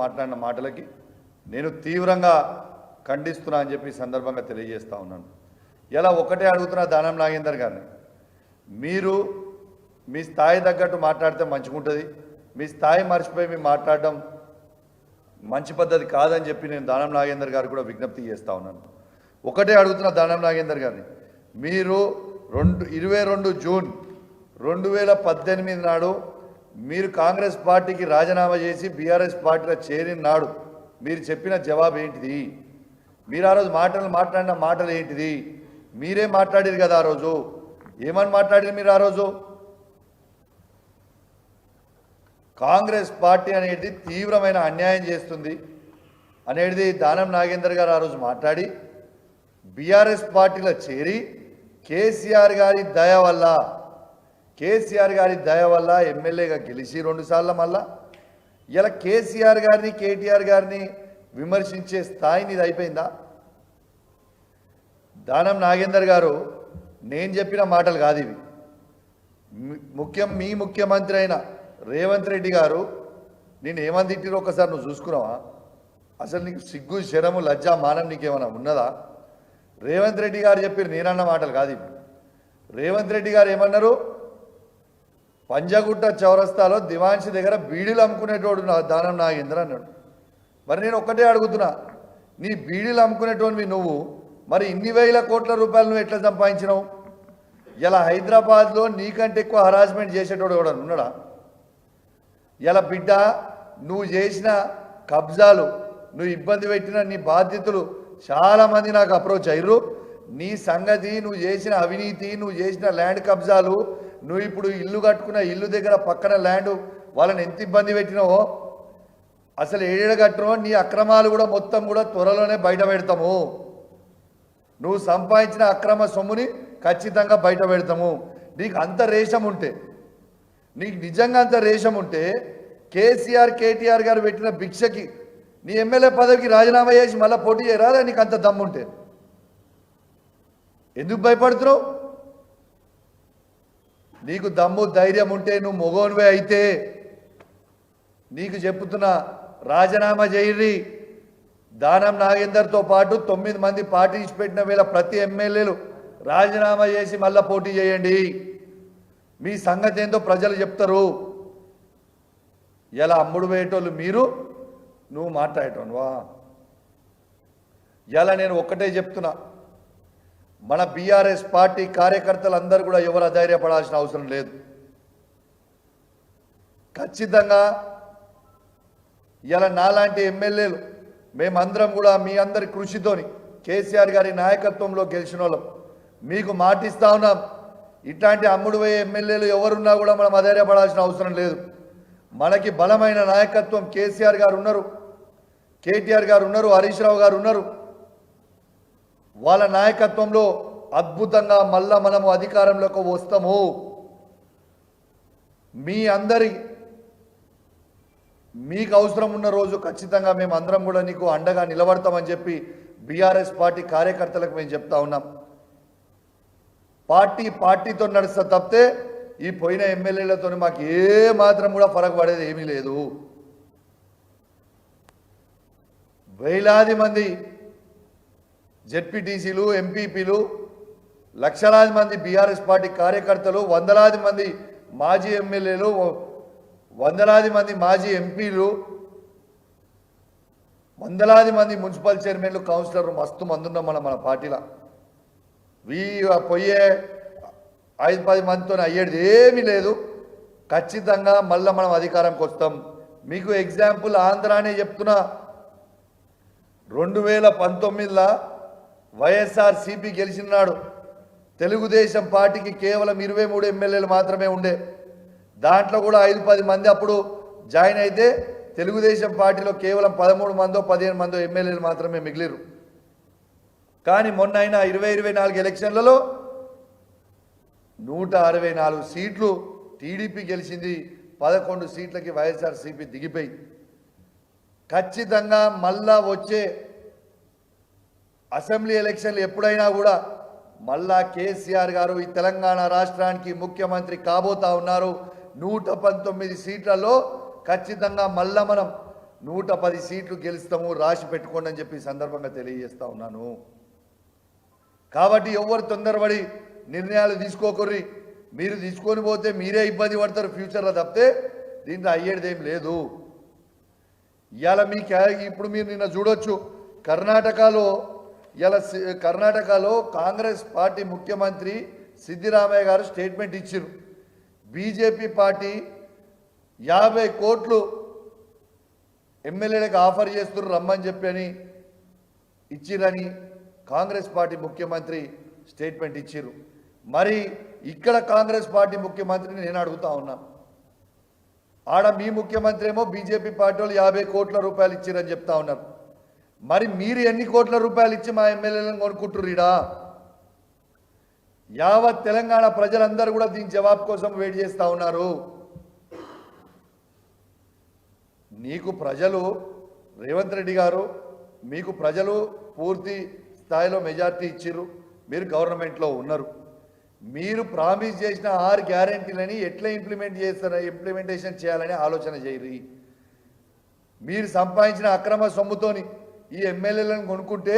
మాట్లాడిన మాటలకి నేను తీవ్రంగా ఖండిస్తున్నా అని చెప్పి సందర్భంగా తెలియజేస్తా ఉన్నాను. ఇలా ఒకటే అడుగుతున్నా దానం నాగేందర్ గారిని, మీరు మీ స్థాయి తగ్గట్టు మాట్లాడితే మంచిగుంటుంది, మీ స్థాయి మర్చిపోయి మీరు మాట్లాడడం మంచి పద్ధతి కాదని చెప్పి నేను దానం నాగేందర్ గారు కూడా విజ్ఞప్తి చేస్తూ ఉన్నాను. ఒకటే అడుగుతున్న దానం నాగేందర్ గారిని, మీరు 22 జూన్ 2018 నాడు మీరు కాంగ్రెస్ పార్టీకి రాజీనామా చేసి బీఆర్ఎస్ పార్టీలో చేరిన నాడు మీరు చెప్పిన జవాబు ఏంటిది? మీరు ఆ రోజు మాట్లాడిన మాటలు ఏంటిది? మీరే మాట్లాడారు కదా ఆ రోజు, ఏమని మాట్లాడారు మీరు ఆ రోజు? కాంగ్రెస్ పార్టీ అనేది తీవ్రమైన అన్యాయం చేస్తుంది అనేది దానం నాగేందర్ గారు ఆ రోజు మాట్లాడి బీఆర్ఎస్ పార్టీలో చేరి కేసీఆర్ గారి దయ వల్ల ఎమ్మెల్యేగా గెలిచి 2 సార్లు మళ్ళా ఇలా కేసీఆర్ గారిని కేటీఆర్ గారిని విమర్శించే స్థాయిని ఇది అయిపోయిందా? దానం నాగేందర్ గారు నేను చెప్పిన మాటలు కాదు ఇవి. మీ ముఖ్యమంత్రి అయిన రేవంత్ రెడ్డి గారు నేను ఏమని తిట్టిరో ఒకసారి నువ్వు చూసుకున్నావా? అసలు నీకు సిగ్గు శరము లజ్జ మానం నీకేమైనా ఉన్నదా? రేవంత్ రెడ్డి గారు చెప్పారు, నేనన్న మాటలు కాదు ఇవి. రేవంత్ రెడ్డి గారు ఏమన్నారు? పంజగుట్ట చౌరస్తాలో దివాన్షి దగ్గర బీడీలు అమ్ముకునేటోడు దానం నాగేంద్ర అన్నాడు. మరి నేను ఒక్కటే అడుగుతున్నా, నీ బీడీలు అమ్ముకునేటోనివి నువ్వు, మరి ఇన్ని వేల కోట్ల రూపాయలు నువ్వు ఎట్లా సంపాదించినావు? ఇలా హైదరాబాద్లో నీకంటే ఎక్కువ హరాస్మెంట్ చేసేటోడు కూడా ఉన్నాడా? ఇలా బిడ్డ నువ్వు చేసిన కబ్జాలు, నువ్వు ఇబ్బంది పెట్టిన నీ బాధ్యతలు చాలామంది నాకు అప్రోచ్ అయ్యారు. నీ సంగతి, నువ్వు చేసిన అవినీతి, నువ్వు చేసిన ల్యాండ్ కబ్జాలు, నువ్వు ఇప్పుడు ఇల్లు కట్టుకున్న ఇల్లు దగ్గర పక్కన ల్యాండ్ వాళ్ళని ఎంత ఇబ్బంది పెట్టినావో, అసలు ఏడ కట్టినో నీ అక్రమాలు కూడా మొత్తం కూడా త్వరలోనే బయట పెడతాము. నువ్వు సంపాదించిన అక్రమ సొమ్ముని ఖచ్చితంగా బయట పెడతాము. నీకు అంత రేషం ఉంటే, నీకు నిజంగా అంత రేషం ఉంటే కేసీఆర్ కేటీఆర్ గారు పెట్టిన భిక్షకి నీ ఎమ్మెల్యే పదవికి రాజీనామా చేసి మళ్ళీ పోటీ చేయరాదా? నీకు అంత దమ్ముంటే ఎందుకు భయపడుతున్నావు? నీకు దమ్ము ధైర్యం ఉంటే, నువ్వు మొగోనివే అయితే నీకు చెప్తున్నా, రాజీనామా చేయరి. దానం నాగేందర్తో పాటు 9 మంది పార్టీస్ పెట్టిన వేళ ప్రతి ఎమ్మెల్యేలు రాజీనామా చేసి మళ్ళీ పోటీ చేయండి. మీ సంగతి ఏందో ప్రజలు చెప్తారు. ఇలా అమ్ముడు వేయటోళ్ళు మీరు, నువ్వు మాట్లాడేటోనువా? ఇలా నేను ఒక్కటే చెప్తున్నా, మన బీఆర్ఎస్ పార్టీ కార్యకర్తలు అందరూ కూడా ఎవరు అధైర్యపడాల్సిన అవసరం లేదు. ఖచ్చితంగా ఇలా నాలాంటి ఎమ్మెల్యేలు మేమందరం కూడా మీ అందరి కృషితోని కేసీఆర్ గారి నాయకత్వంలో గెలిచిన వాళ్ళం. మీకు మాటిస్తా ఉన్నాం, ఇట్లాంటి అమ్ముడు పోయే ఎమ్మెల్యేలు ఎవరున్నా కూడా మనం అధైర్యపడాల్సిన అవసరం లేదు. మనకి బలమైన నాయకత్వం కేసీఆర్ గారు ఉన్నారు, కేటీఆర్ గారు ఉన్నారు, హరీష్ రావు గారు ఉన్నారు. వాళ్ళ నాయకత్వంలో అద్భుతంగా మళ్ళా మనము అధికారంలోకి వస్తాము. మీ అందరి మీకు అవసరం ఉన్న రోజు ఖచ్చితంగా మేము అందరం కూడా నీకు అండగా నిలబడతామని చెప్పి బీఆర్ఎస్ పార్టీ కార్యకర్తలకు మేము చెప్తా ఉన్నాం. పార్టీతో నడుస్తా తప్పితే ఈ పోయిన ఎమ్మెల్యేలతో మాకు ఏ మాత్రం కూడా ఫరక్ పడేది ఏమీ లేదు. వేలాది మంది జెడ్పీటీసీలు, ఎంపీపీలు, లక్షలాది మంది బీఆర్ఎస్ పార్టీ కార్యకర్తలు, వందలాది మంది మాజీ ఎమ్మెల్యేలు, వందలాది మంది మాజీ ఎంపీలు, వందలాది మంది మున్సిపల్ చైర్మన్లు, కౌన్సిలర్లు మస్తు మంది ఉన్నాం మన పార్టీలో. పోయే 5-10 మందితో అయ్యేది ఏమీ లేదు. ఖచ్చితంగా మళ్ళీ మనం అధికారంకి వస్తాం. మీకు ఎగ్జాంపుల్ ఆంధ్రానే చెప్తున్నా. 2019లో వైఎస్ఆర్సీపీ గెలిచిన నాడు తెలుగుదేశం పార్టీకి కేవలం 23 ఎమ్మెల్యేలు మాత్రమే ఉండే. దాంట్లో కూడా 5-10 మంది అప్పుడు జాయిన్ అయితే తెలుగుదేశం పార్టీలో కేవలం 13 మందో 15 మందో ఎమ్మెల్యేలు మాత్రమే మిగిలిరు. కానీ మొన్న అయిన 2024 ఎలక్షన్లలో 164 సీట్లు టీడీపీ గెలిచింది. 11 సీట్లకి వైఎస్ఆర్సీపీ దిగిపోయి. ఖచ్చితంగా మళ్ళా వచ్చే అసెంబ్లీ ఎలక్షన్లు ఎప్పుడైనా కూడా మళ్ళా కేసీఆర్ గారు ఈ తెలంగాణ రాష్ట్రానికి ముఖ్యమంత్రి కాబోతా ఉన్నారు. 119 సీట్లలో ఖచ్చితంగా మళ్ళా మనం 110 సీట్లు గెలుస్తాము, రాసి పెట్టుకోండి అని చెప్పి సందర్భంగా తెలియజేస్తా ఉన్నాను. కాబట్టి ఎవరు తొందరపడి నిర్ణయాలు తీసుకోకర్రి. మీరు తీసుకొని పోతే మీరే ఇబ్బంది పడతారు ఫ్యూచర్లో తప్పితే దీంట్లో అయ్యేదేం లేదు. ఇవాళ ఇప్పుడు మీరు నిన్న చూడొచ్చు కర్ణాటకలో కాంగ్రెస్ పార్టీ ముఖ్యమంత్రి సిద్దిరామయ్య గారు స్టేట్మెంట్ ఇచ్చారు. బీజేపీ పార్టీ 50 కోట్లు ఎమ్మెల్యేలకు ఆఫర్ చేస్తున్నారు రమ్మని చెప్పి అని ఇచ్చిరని కాంగ్రెస్ పార్టీ ముఖ్యమంత్రి స్టేట్మెంట్ ఇచ్చారు. మరి ఇక్కడ కాంగ్రెస్ పార్టీ ముఖ్యమంత్రిని నేను అడుగుతా ఉన్నా, ఆడ మీ ముఖ్యమంత్రి ఏమో బీజేపీ పార్టీ వాళ్ళు 50 కోట్ల రూపాయలు ఇచ్చిరని చెప్తా ఉన్నారు. మరి మీరు ఎన్ని కోట్ల రూపాయలు ఇచ్చి మా ఎమ్మెల్యేలను కొనుక్కుంటుర్రీడా? యావత్ తెలంగాణ ప్రజలందరూ కూడా దీని జవాబు కోసం వెయిట్ చేస్తూ ఉన్నారు. నీకు ప్రజలు రేవంత్ రెడ్డి గారు మీకు ప్రజలు పూర్తి స్థాయిలో మెజార్టీ ఇచ్చిర్రు. మీరు గవర్నమెంట్లో ఉన్నారు. మీరు ప్రామిస్ చేసిన 6 గ్యారెంటీలని ఎట్లా ఇంప్లిమెంటేషన్ చేయాలని ఆలోచన చేయరు. మీరు సంపాదించిన అక్రమ సొమ్ముతోని ఈ ఎమ్మెల్యేలను కొనుక్కుంటే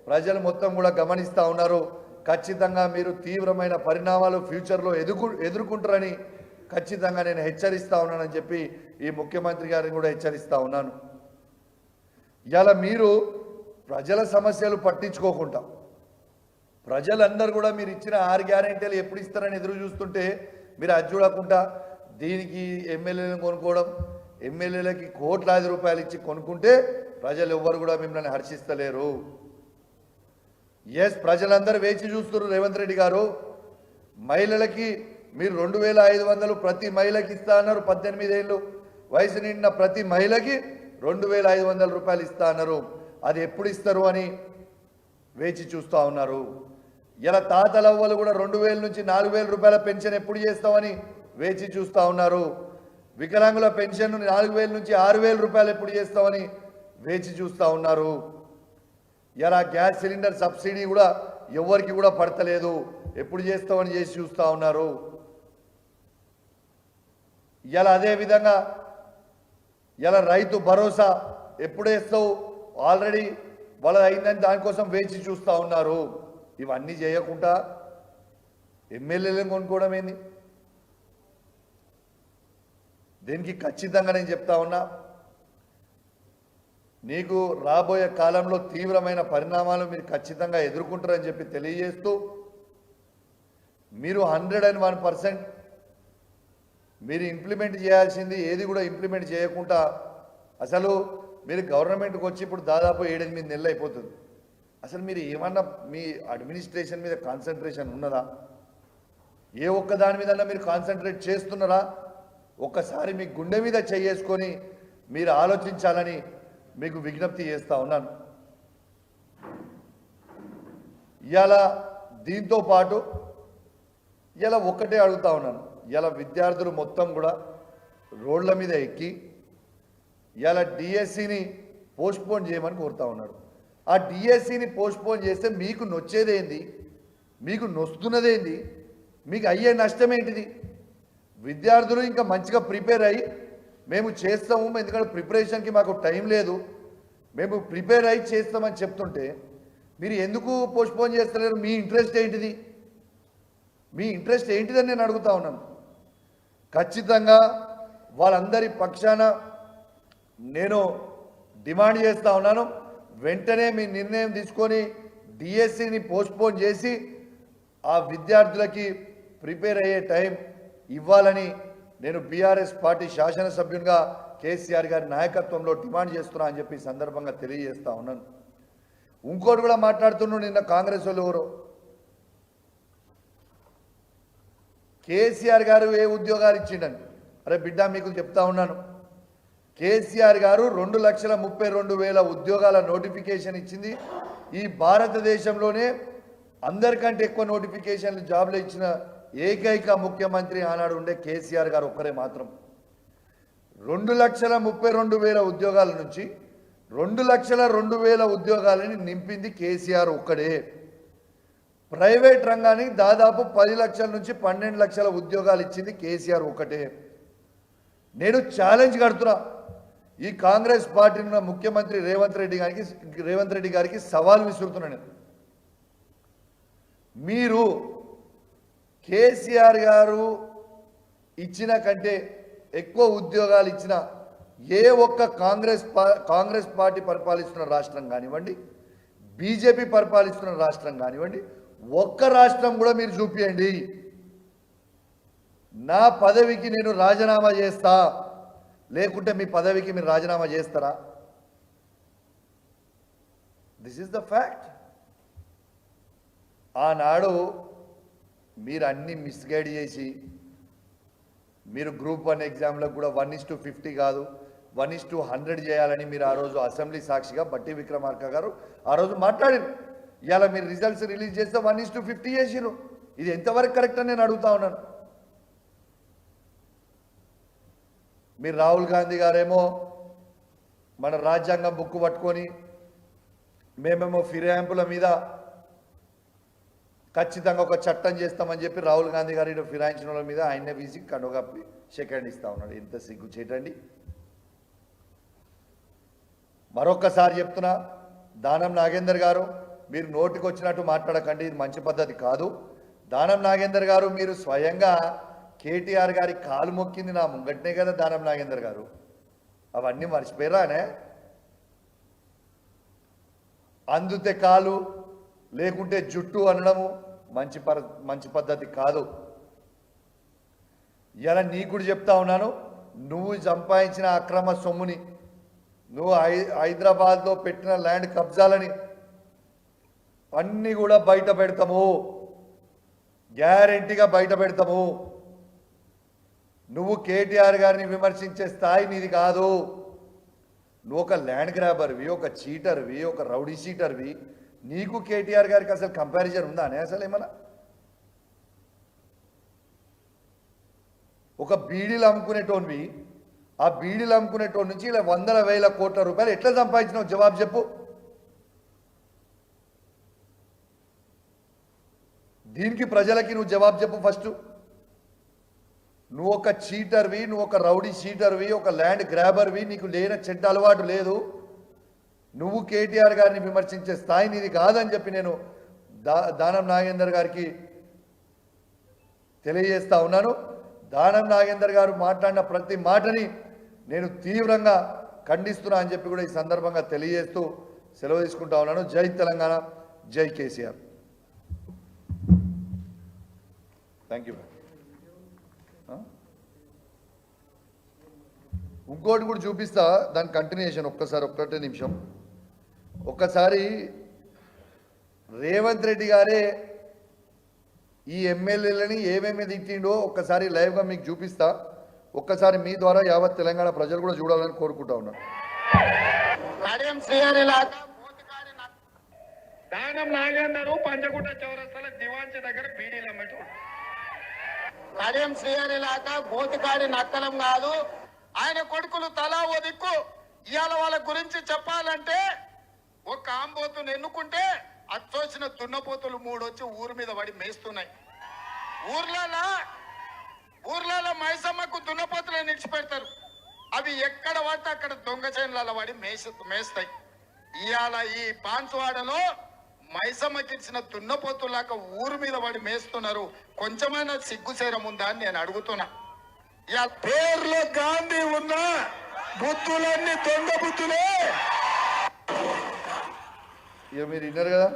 ప్రజలు మొత్తం కూడా గమనిస్తూ ఉన్నారు. ఖచ్చితంగా మీరు తీవ్రమైన పరిణామాలు ఫ్యూచర్లో ఎదుర్కొంటారని ఖచ్చితంగా నేను హెచ్చరిస్తూ ఉన్నానని చెప్పి ఈ ముఖ్యమంత్రి గారిని కూడా హెచ్చరిస్తూ ఉన్నాను. ఇవాళ మీరు ప్రజల సమస్యలు పట్టించుకోకుండా ప్రజలందరూ కూడా మీరు ఇచ్చిన 6 గ్యారెంటీలు ఎప్పుడు ఇస్తారని ఎదురు చూస్తుంటే మీరు అది చూడకుండా దీనికి ఎమ్మెల్యేలను కొనుక్కోవడం, ఎమ్మెల్యేలకి కోట్లాది రూపాయలు ఇచ్చి కొనుక్కుంటే ప్రజలు ఎవ్వరు కూడా మిమ్మల్ని హర్షిస్తలేరు. ఎస్, ప్రజలందరూ వేచి చూస్తున్నారు. రేవంత్ రెడ్డి గారు మహిళలకి మీరు 2500 ప్రతి మహిళకి ఇస్తా అన్నారు. 18 ఏళ్ళు వయసు నిండిన ప్రతి మహిళకి 2500 రూపాయలు ఇస్తా అన్నారు. అది ఎప్పుడు ఇస్తారు అని వేచి చూస్తూ ఉన్నారు. ఇలా తాతలవ్వలు కూడా 2000 నుంచి 4000 రూపాయల పెన్షన్ ఎప్పుడు చేస్తామని వేచి చూస్తూ ఉన్నారు. వికలాంగుల పెన్షన్ 4000 నుంచి 6000 రూపాయలు ఎప్పుడు చేస్తామని వేచి చూస్తూ ఉన్నారు. ఇలా గ్యాస్ సిలిండర్ సబ్సిడీ కూడా ఎవరికి కూడా పడతలేదు, ఎప్పుడు చేస్తామని చేసి చూస్తూ ఉన్నారు. ఇలా అదేవిధంగా ఇలా రైతు భరోసా ఎప్పుడు వేస్తావు, ఆల్రెడీ వాళ్ళది అయిందని దానికోసం వేచి చూస్తూ ఉన్నారు. ఇవన్నీ చేయకుండా ఎమ్మెల్యేలను కొనుక్కోవడం ఏంది? దీనికి ఖచ్చితంగా నేను చెప్తా ఉన్నా, నీకు రాబోయే కాలంలో తీవ్రమైన పరిణామాలు మీరు ఖచ్చితంగా ఎదుర్కొంటారని చెప్పి తెలియజేస్తూ, మీరు 101% మీరు ఇంప్లిమెంట్ చేయాల్సింది ఏది కూడా ఇంప్లిమెంట్ చేయకుండా అసలు మీరు గవర్నమెంట్కి వచ్చి ఇప్పుడు దాదాపు 7-8 నెలలు అయిపోతుంది. అసలు మీరు ఏమన్నా మీ అడ్మినిస్ట్రేషన్ మీద కాన్సన్ట్రేషన్ ఉన్నదా? ఏ ఒక్క దాని మీద మీరు కాన్సన్ట్రేట్ చేస్తున్నారా? ఒక్కసారి మీ గుండె మీద చేసుకొని మీరు ఆలోచించాలని మీకు విజ్ఞప్తి చేస్తూ ఉన్నాను. ఇలా దీంతో పాటు ఇలా ఒక్కటే అడుగుతా ఉన్నాను, ఇలా విద్యార్థులు మొత్తం కూడా రోడ్ల మీద ఎక్కి ఇలా డిఎస్సిని పోస్ట్పోన్ చేయమని కోరుతా ఉన్నారు. ఆ డిఎస్సిని పోస్ట్పోన్ చేస్తే మీకు నొచ్చేదేంది? మీకు నొస్తున్నదేంది? మీకు అయ్యే నష్టం ఏంటిది? విద్యార్థులు ఇంకా మంచిగా ప్రిపేర్ అయ్యి మేము చేస్తాము, ఎందుకంటే ప్రిపరేషన్కి మాకు టైం లేదు, మేము ప్రిపేర్ అయ్యి చేస్తామని చెప్తుంటే మీరు ఎందుకు పోస్ట్పోన్ చేస్తలేరు? మీ ఇంట్రెస్ట్ ఏంటిది? మీ ఇంట్రెస్ట్ ఏంటిదని నేను అడుగుతా ఉన్నాను. ఖచ్చితంగా వాళ్ళందరి పక్షాన నేను డిమాండ్ చేస్తూ ఉన్నాను, వెంటనే మీ నిర్ణయం తీసుకొని డిఎస్సిని పోస్ట్పోన్ చేసి ఆ విద్యార్థులకి ప్రిపేర్ అయ్యే టైం ఇవ్వాలని నేను బీఆర్ఎస్ పార్టీ శాసనసభ్యునిగా కేసీఆర్ గారి నాయకత్వంలో డిమాండ్ చేస్తున్నా అని చెప్పి సందర్భంగా తెలియజేస్తా ఉన్నాను. ఇంకోటి కూడా మాట్లాడుతున్నాను, నిన్న కాంగ్రెస్ వాళ్ళు ఎవరో కేసీఆర్ గారు ఏ ఉద్యోగాలు ఇచ్చిండని. అరే బిడ్డ, మీకు చెప్తా ఉన్నాను, కేసీఆర్ గారు 2,32,000 ఉద్యోగాల నోటిఫికేషన్ ఇచ్చింది. ఈ భారతదేశంలోనే అందరికంటే ఎక్కువ నోటిఫికేషన్లు జాబ్లు ఇచ్చిన ఏకైక ముఖ్యమంత్రి ఆనాడు ఉండే కేసీఆర్ గారు ఒక్కరే మాత్రం. 2,32,000 ఉద్యోగాల నుంచి 2,02,000 ఉద్యోగాలని నింపింది కేసీఆర్ ఒక్కడే. ప్రైవేట్ రంగానికి దాదాపు 10 లక్షల నుంచి 12 లక్షల ఉద్యోగాలు ఇచ్చింది కేసీఆర్ ఒక్కటే. నేను ఛాలెంజ్ కడుతున్నా, ఈ కాంగ్రెస్ పార్టీ ఉన్న ముఖ్యమంత్రి రేవంత్ రెడ్డి గారికి సవాల్ విసురుతున్నాను. మీరు కేసీఆర్ గారు ఇచ్చిన కంటే ఎక్కువ ఉద్యోగాలు ఇచ్చిన ఏ ఒక్క కాంగ్రెస్ పార్టీ పరిపాలిస్తున్న రాష్ట్రం కానివ్వండి, బీజేపీ పరిపాలిస్తున్న రాష్ట్రం కానివ్వండి, ఒక్క రాష్ట్రం కూడా మీరు చూపియండి. నా పదవికి నేను రాజీనామా చేస్తా, లేకుంటే మీ పదవికి మీరు రాజీనామా చేస్తారా? This is the fact. ఆనాడు మీరు అన్ని మిస్గైడ్ చేసి మీరు గ్రూప్ 1 ఎగ్జామ్లకు కూడా 1:50 కాదు 1:100 చేయాలని మీరు ఆ రోజు అసెంబ్లీ సాక్షిగా బట్టి విక్రమార్క గారు ఆ రోజు మాట్లాడారు. ఇవాళ మీరు రిజల్ట్స్ రిలీజ్ చేస్తే 1:50 చేసిరు. ఇది ఎంతవరకు కరెక్ట్ అని నేను అడుగుతా ఉన్నాను. మీరు రాహుల్ గాంధీ గారేమో మన రాజ్యాంగం బుక్ పట్టుకొని మేమేమో ఫిరాయింపుల మీద ఖచ్చితంగా ఒక చట్టం చేస్తామని చెప్పి రాహుల్ గాంధీ గారి ఫిరాయించిన వాళ్ళ మీద ఆయన్నే వీసి కనుగప్పి సెకండ్ ఇస్తా ఉన్నాడు. ఎంత సిగ్గు చేయటండి. మరొక్కసారి చెప్తున్నా, దానం నాగేందర్ గారు మీరు నోటికి వచ్చినట్టు మాట్లాడకండి, ఇది మంచి పద్ధతి కాదు. దానం నాగేందర్ గారు మీరు స్వయంగా కేటీఆర్ గారి కాలు మొక్కింది నా ముంగట్నే కదా దానం నాగేందర్ గారు. అవన్నీ మర్చిపోయారానే? అందుతే కాలు లేకుంటే జుట్టు అనడము మంచి పద్ధతి కాదు. ఇలా నీకు కూడా చెప్తా ఉన్నాను, నువ్వు సంపాదించిన అక్రమ సొమ్ముని, నువ్వు హైదరాబాద్లో పెట్టిన ల్యాండ్ కబ్జాలని అన్నీ కూడా బయట పెడతాము, గ్యారెంటీగా బయట పెడతాము. నువ్వు కేటీఆర్ గారిని విమర్శించే స్థాయి నీది కాదు. నువ్వు ఒక ల్యాండ్ గ్రాబర్వి, ఒక చీటర్వి, ఒక రౌడీ షీటర్వి. నీకు కేటీఆర్ గారికి అసలు కంపారిజన్ ఉందా అనే? అసలు ఏమన్నా ఒక బీడీలు అమ్ముకునేటోన్వి, ఆ బీడీలు అమ్ముకునేటోన్ నుంచి ఇలా 100,000 కోట్ల రూపాయలు ఎట్లా సంపాదించినావు? జవాబు చెప్పు. దీనికి ప్రజలకి నువ్వు జవాబు చెప్పు ఫస్ట్. నువ్వు ఒక చీటర్వి, నువ్వు ఒక రౌడీ షీటర్వి, ఒక ల్యాండ్ గ్రాబర్వి, నీకు లేని చెడ్డ అలవాటు లేదు. నువ్వు కేటీఆర్ గారిని విమర్శించే స్థాయి నీది కాదని చెప్పి నేను దానం నాగేందర్ గారికి తెలియజేస్తా ఉన్నాను. దానం నాగేందర్ గారు మాట్లాడిన ప్రతి మాటని నేను తీవ్రంగా ఖండిస్తున్నా అని చెప్పి కూడా ఈ సందర్భంగా తెలియజేస్తూ సెలవు తీసుకుంటా ఉన్నాను. జై తెలంగాణ, జై కేసీఆర్. Thank you. ఇంకోటి కూడా చూపిస్తా, దాని కంటిన్యూషన్. ఒక్కటే నిమిషం. ఒక్కసారి రేవంత్ రెడ్డి గారే ఈ ఎమ్మెల్యేలని ఏమేమి తిట్టిండో ఒక్కసారి లైవ్గా మీకు చూపిస్తా. ఒక్కసారి మీ ద్వారా యావత్ తెలంగాణ ప్రజలు కూడా చూడాలని కోరుకుంటా ఉన్నాను. దానం నాగేందరు పంచగుట్ట చౌరస్తాల దివాంచి దగ్గర బీడీలు అమ్మేటోడు. కడియం శ్రీహరి లాక గోతికాడి నక్కలం కాదు. ఆయన కొడుకులు తలా ఓ దిక్కు. ఇవాళ వాళ్ళ గురించి చెప్పాలంటే ఒక ఆంబోతును ఎన్నుకుంటే అచ్చొచ్చిన దున్నపోతులు 3 వచ్చి ఊరు మీద పడి మేస్తున్నాయి. ఊర్లలో మైసమ్మకు దున్నపోతులు నిలిచిపెడతారు. అవి ఎక్కడ పడితే అక్కడ దొంగ చేనులలో పడి మేస్తాయి. ఇవాళ ఈ పాన్సువాడలో మైసమ్మకి ఇచ్చిన దున్నపోతులాక ఊరు మీద పడి మేస్తున్నారు. కొంచెమైనా సిగ్గుసేరం ఉందా అని నేను అడుగుతున్నా. ఇవాళ పేర్లో గాంధీ ఉన్న బుద్ధులన్నీ దొంగ బుద్ధులే. ఇక మీరు విన్నారు కదా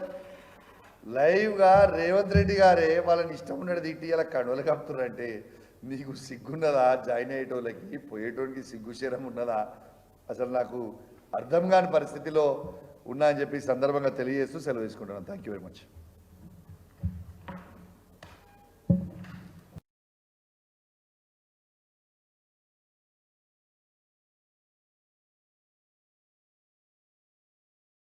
లైవ్గా రేవంత్ రెడ్డి గారే వాళ్ళని ఇష్టం ఉన్నది తిట్టి ఇలా కడవలు కప్పుతున్నారంటే నీకు సిగ్గున్నదా? జాయిన్ అయ్యేటోళ్ళకి పోయేటోళ్ళకి సిగ్గుశరం ఉన్నదా? అసలు నాకు అర్థం కాని పరిస్థితిలో ఉన్నా అని చెప్పి సందర్భంగా తెలియజేస్తూ సెలవు తీసుకుంటున్నాను. Thank you very much.